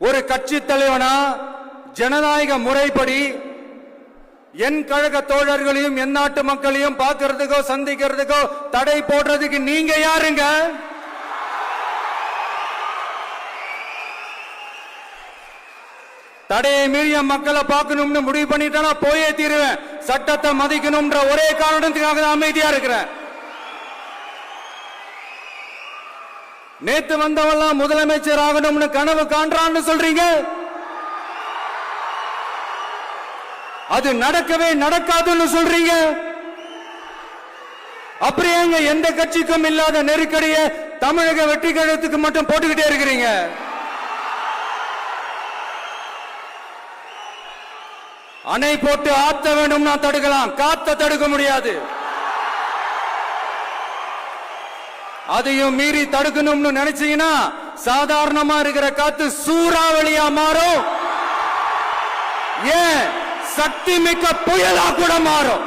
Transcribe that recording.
ஒரு கட்சி தலைவனா ஜனநாயக முறைப்படி என் கழக தோழர்களையும் என் நாட்டு மக்களையும் பார்க்கிறதுக்கோ சந்திக்கிறதுக்கோ தடை போடுறதுக்கு நீங்க யாருங்க? தடையை மீறிய மக்களை பார்க்கணும்னு முடிவு பண்ணிட்டா போயே தீருவேன். சட்டத்தை மதிக்கணும்ன்ற ஒரே காரணத்துக்காக தான் அமைதியா இருக்கிறேன். நேத்து வந்தவெல்லாம் முதலமைச்சர் ஆகணும்னு கனவு காண்றான்னு சொல்றீங்க. அது நடக்கவே நடக்காதுன்னு சொல்றீங்க. அப்படியே எந்த கட்சிக்கும் இல்லாத நெருக்கடியை தமிழக வெற்றி கழகத்துக்கு மட்டும் போட்டுக்கிட்டே இருக்கிறீங்க. அணை போட்டு ஆத்த வேண்டும்னா தடுக்கலாம், காத்த தடுக்க முடியாது. அதையும் மீறி தடுக்கணும்னு நினைச்சீங்கன்னா சாதாரணமா இருக்கிற காத்து சூறாவளியா மாறும். ஏன் சக்தி மிக்க புயலா கூட மாறும்.